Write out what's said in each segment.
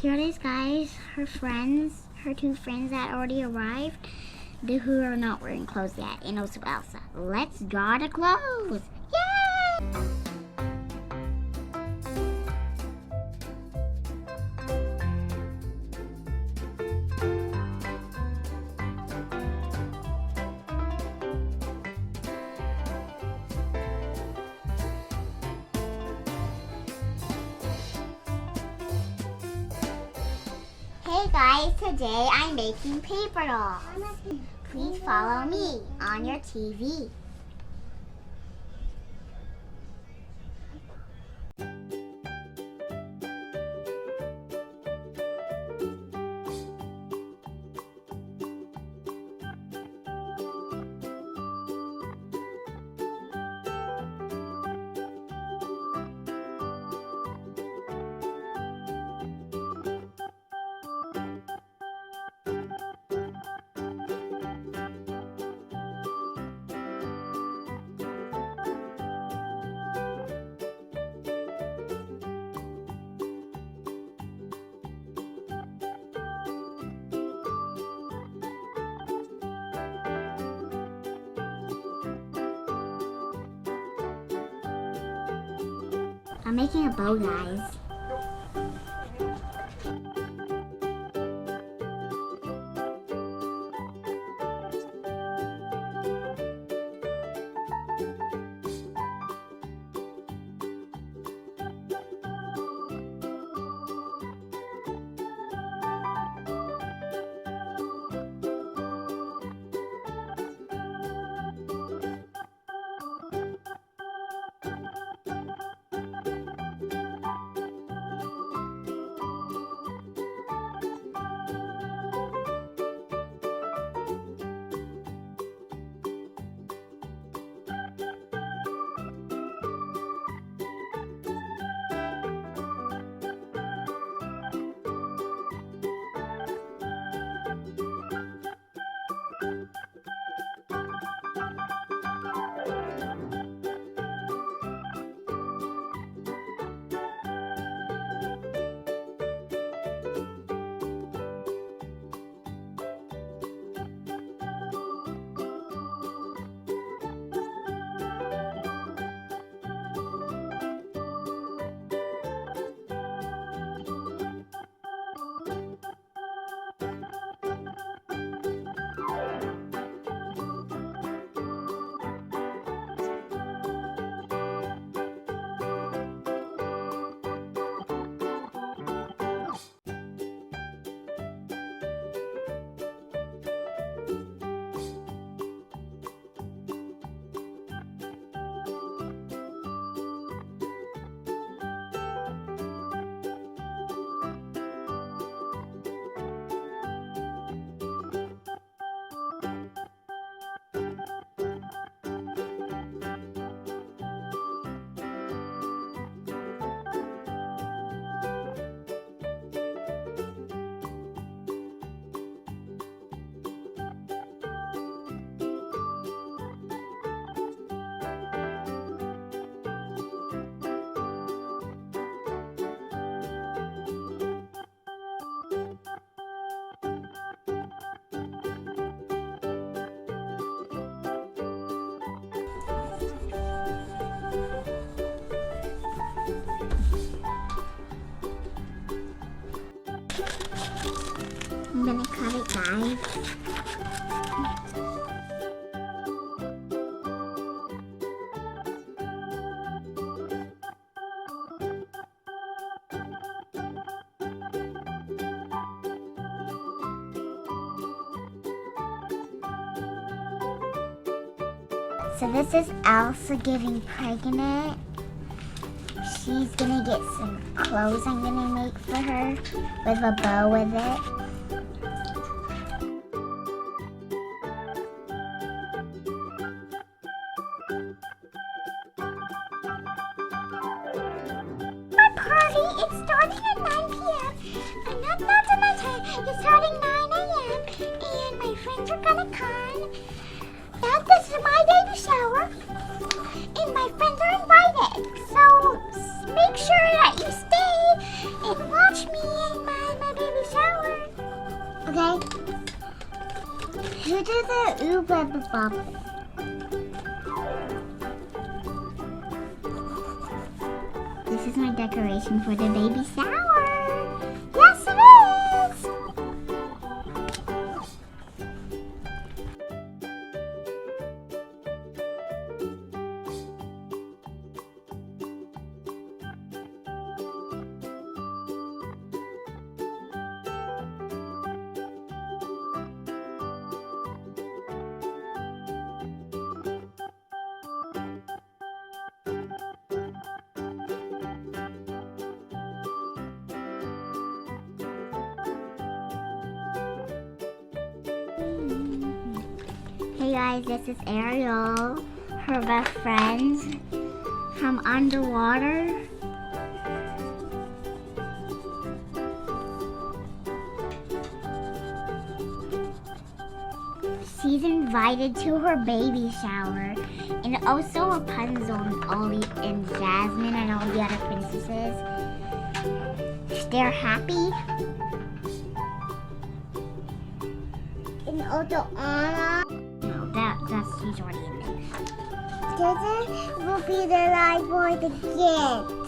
here it is, guys. Her two friends that already arrived, who are not wearing clothes yet, and also Elsa. Let's draw the clothes. Yay! Hey guys, today I'm making paper dolls. Please follow me on your TV. I'm making a bow, guys. I'm gonna cut it, guys. So this is Elsa getting pregnant. She's gonna get some clothes I'm gonna make for her with a bow with it. My party is starting at 9 p.m. and not at my time. It's starting 9 a.m. and my friends are gonna come. Now this is my baby shower and my friends are invited. So make sure that you stay and watch me and my Who did the Uber Bob? This is my decoration for the baby shower. Yes, it is. Hey guys, this is Ariel, her best friend from underwater. She's invited to her baby shower, and also Rapunzel and Ollie and Jasmine and all the other princesses. They're happy. And also Anna. No, that's she's already in there. This will be the light for the gift.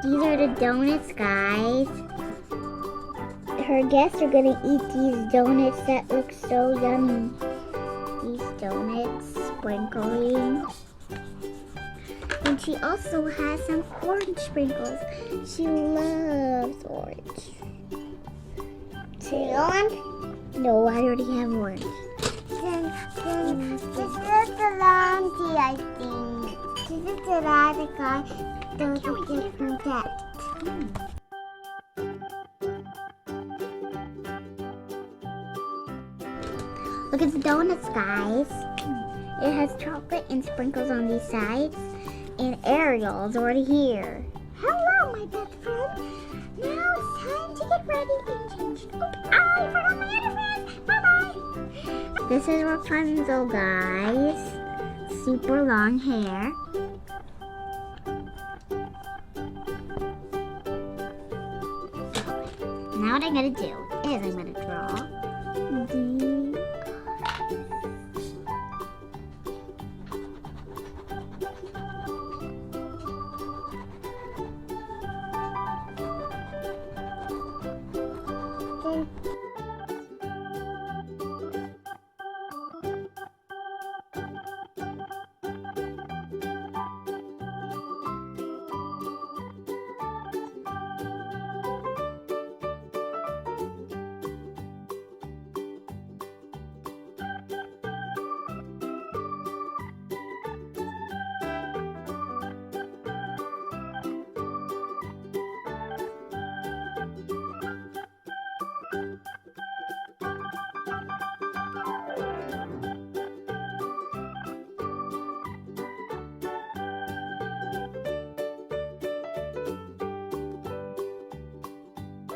These are the donuts, guys. Her guests are gonna eat these donuts that look so yummy. These donuts, sprinkling. And she also has some orange sprinkles. She loves orange. Do you want? No, I already have orange. Then this is the laundry, I think. This is the laundry guy. Those are different depths. Look at the donuts, guys. It has chocolate and sprinkles on these sides. And Ariel's already here. Hello, my best friend. Now it's time to get ready and change. Oops, I forgot my other friend. Bye-bye. This is Rapunzel, guys. Super long hair. Now what I'm gonna do is I'm gonna draw the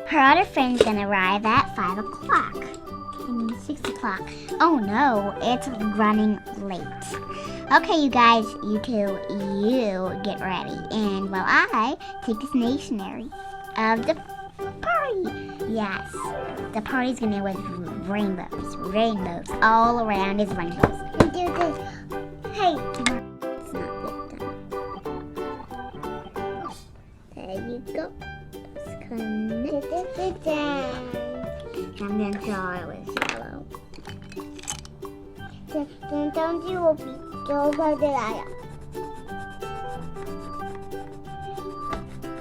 her other friend's gonna arrive at 5 o'clock. 6 o'clock. Oh no, it's running late. Okay, you guys, you two, you get ready. And while I take the stationery of the party. Yes, the party's gonna be with rainbows. Rainbows. All around is rainbows. And do this. Hey, it's not yet done. There you go. Just connect it down. I'm gonna draw it with yellow. don't you will be so good at it.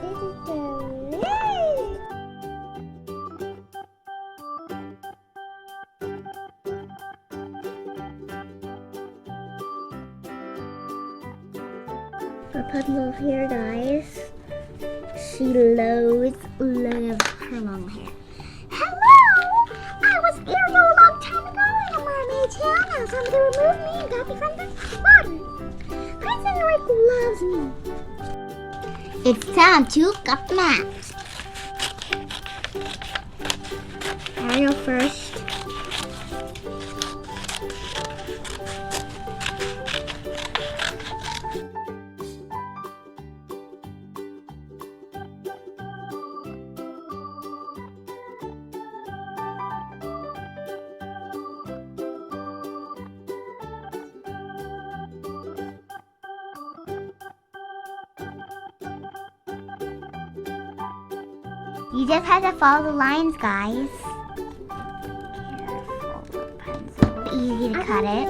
This is the Rapunzel here, guys. She loves her long hair. Hello! I was here no long time ago in a mermaid's hair. Now somebody removed me and got me from the water. Princess Rick loves me. It's time to cut the maps. Ariel first. You just have to follow the lines, guys. Careful, Rapunzel. Easy to cut it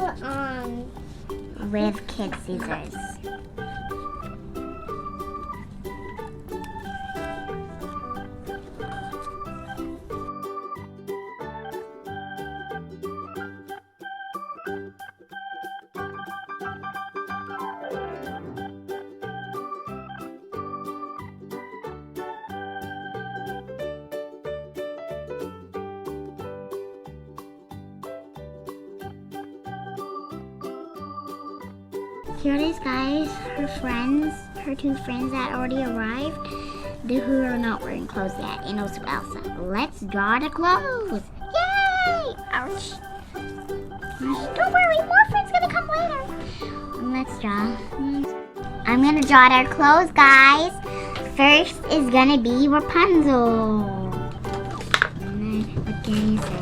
with kid scissors. Here it is, guys. Her two friends that already arrived, who are not wearing clothes yet, and also Elsa. Let's draw the clothes. Yay! Ouch. Don't worry, more friends gonna come later. Let's draw. I'm gonna draw their clothes, guys. First is gonna be Rapunzel. What can you say?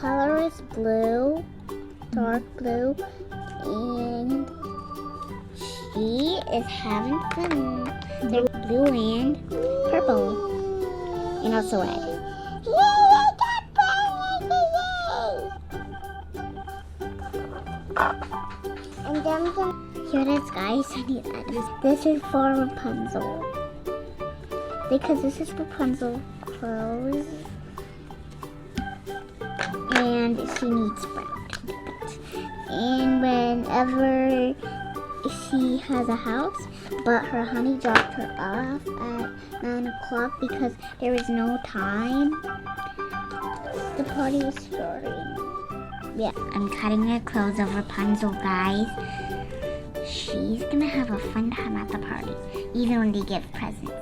Color is blue, dark blue, and she is having fun. They're blue and purple, and also red. And then here it is, guys. I need that. This is for Rapunzel, because this is Rapunzel clothes. And she needs brown. And whenever she has a house, but her honey dropped her off at 9 o'clock because there was no time, the party was starting. Yeah, I'm cutting the clothes of Rapunzel, guys. She's gonna have a fun time at the party, even when they give presents.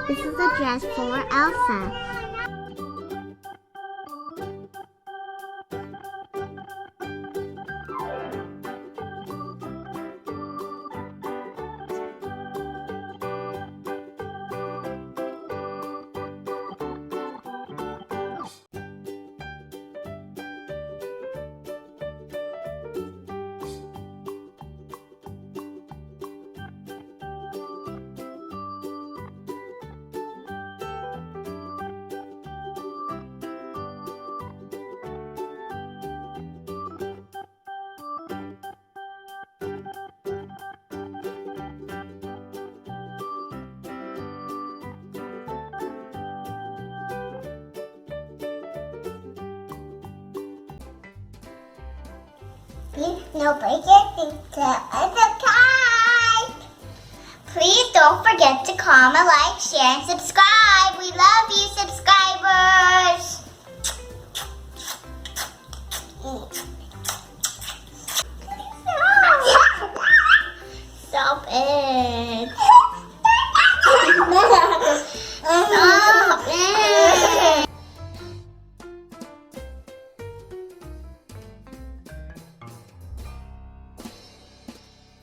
This is a dress for Elsa. Please don't forget to subscribe. Please don't forget to comment, like, share, and subscribe. We love you, subscribers.